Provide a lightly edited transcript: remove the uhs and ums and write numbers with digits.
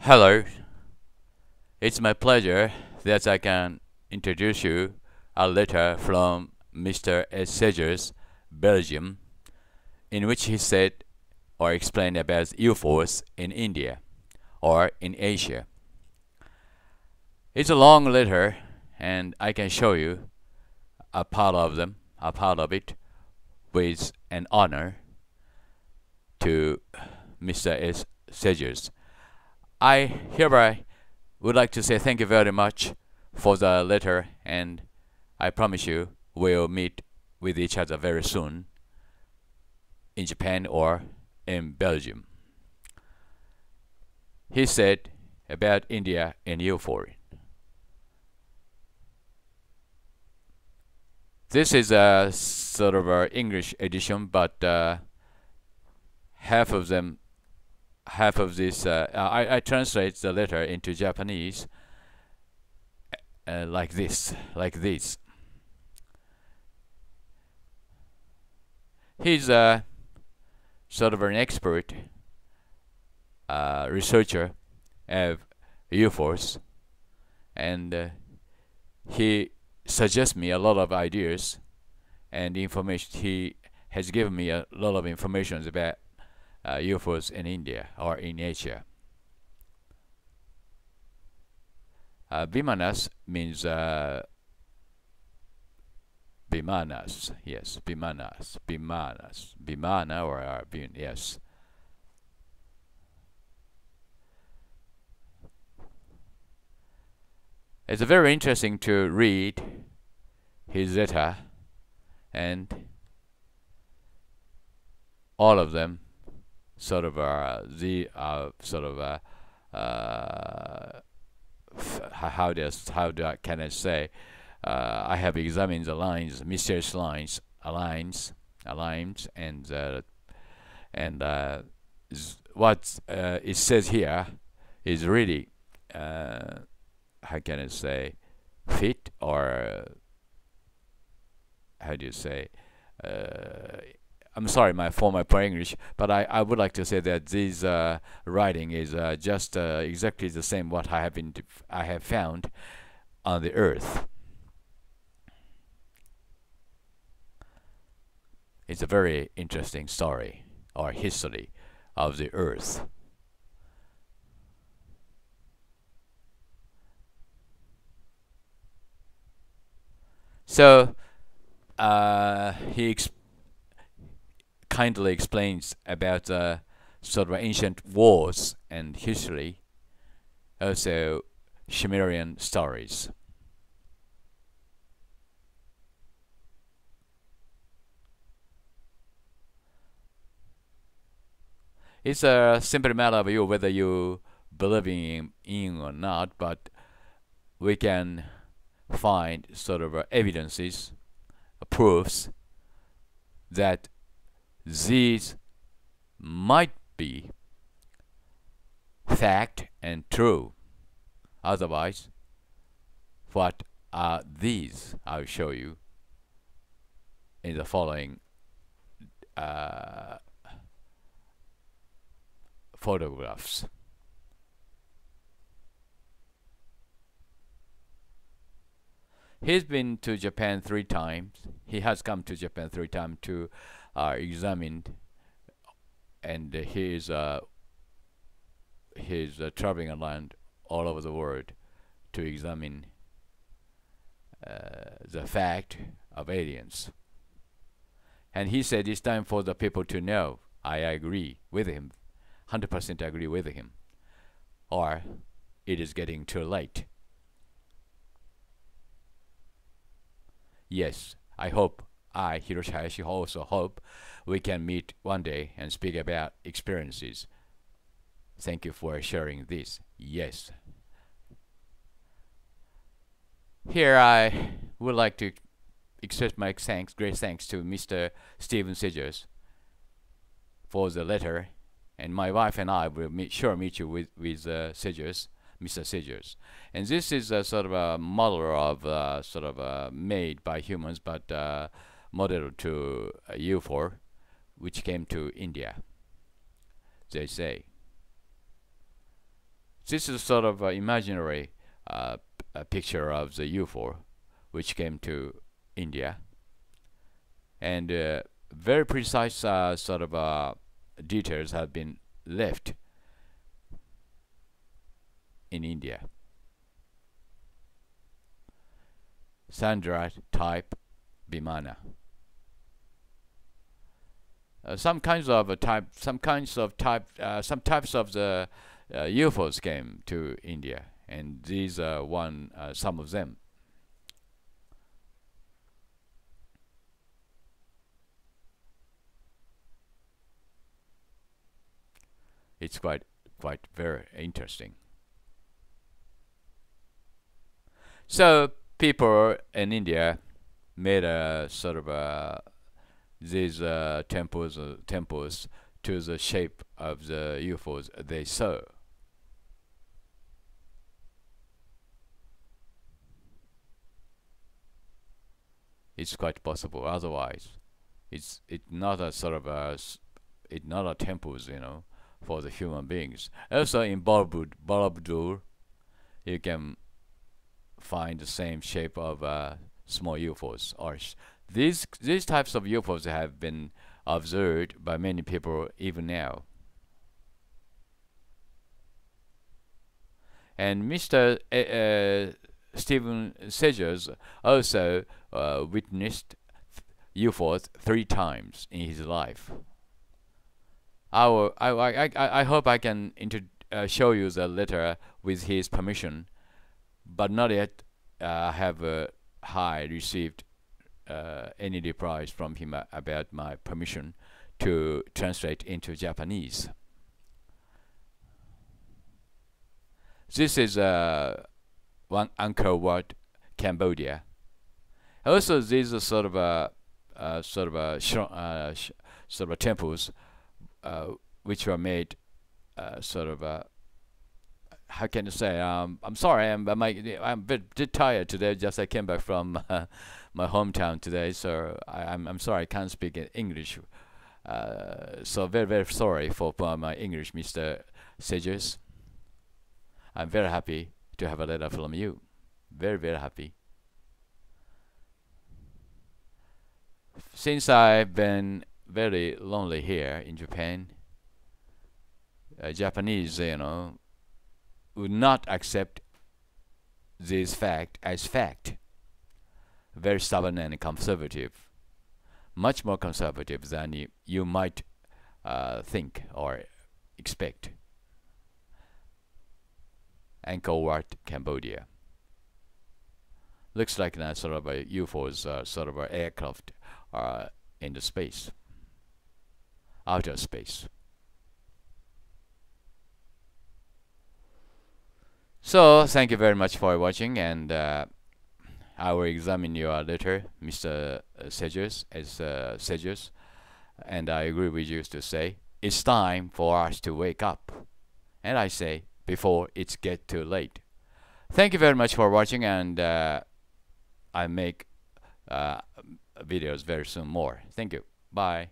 Hello, it's my pleasure that I can introduce you a letter from Mr S Segers, Belgium, in which he said or explained about UFOs in India or in Asia. It's a long letter, and I can show you a part of it, with an honor to Mr. S. Segers. I hereby would like to say thank you very much for the letter, and I promise you we'll meet with each other very soon in Japan or in Belgium. He said about India and UFO. This is a sort of an English edition, but half of this, I translate the letter into Japanese like this. He's sort of an expert researcher of UFOs, and he suggests me a lot of ideas and information. He has given me a lot of information about UFOs in India or in Asia. Vimanas means Vimanas, yes, Vimanas, Vimana or yes. It's very interesting to read his letter, and all of them sort of can I say? I have examined the lines, mysterious lines, and what it says here is really how can I say, fit, or how do you say? I'm sorry for my poor English, but I would like to say that this writing is just exactly the same what I have found on the Earth. It's a very interesting story or history of the Earth. So he kindly explains about sort of ancient wars and history, also Sumerian stories. It's a simple matter of you whether you believe in or not, but we can find sort of evidences, proofs that these might be fact and true. Otherwise, what are these? I'll show you in the following photographs. He's been to Japan 3 times. He has come to Japan 3 times to examine, and he's traveling around all over the world to examine the fact of aliens. And he said it's time for the people to know. I agree with him, 100% agree with him, or it is getting too late. Yes, I hope, Hiroshi Hayashi, also hope we can meet one day and speak about experiences. Thank you for sharing this. Yes. Here I would like to express my great thanks to Mr. Stephen Segers for the letter, and my wife and I will meet you with Segers, Mr. Segers. And this is a sort of a model of made by humans, but model to a UFO, which came to India, they say. This is sort of an imaginary a picture of the UFO which came to India, and very precise sort of details have been left in India. Sandra type Vomana. Some types of the UFOs came to India, and these are some of them. It's quite very interesting. So people in India made a sort of these temples to the shape of the UFOs they saw. It's quite possible. Otherwise, it's not a sort of it's not a temples, you know, for the human beings. Also in Borobudur, you can find the same shape of small UFOs. Or these types of UFOs have been observed by many people even now. And Mr. Stephen Segers also witnessed UFOs 3 times in his life. I hope I can show you the letter with his permission, but not yet have received any replies from him about my permission to translate into Japanese. This is one Angkor Wat, Cambodia. Also, these are sort of temples which were made how can I say? I'm sorry, I'm a bit tired today. Just I came back from my hometown today, so I'm sorry I can't speak English. So very sorry for my English, Mr. Segers. I'm very happy to have a letter from you. Very happy. Since I've been very lonely here in Japan, Japanese, you know, would not accept this fact as fact. Very stubborn and conservative, much more conservative than you might think or expect. Angkor Wat, Cambodia. Looks like that sort of a UFOs, sort of an aircraft in the space, outer space. So thank you very much for watching, and I will examine your letter, Mr. Segers, Segers, and I agree with you to say it's time for us to wake up, and I say before it's get too late. Thank you very much for watching, and I make videos very soon more. Thank you. Bye.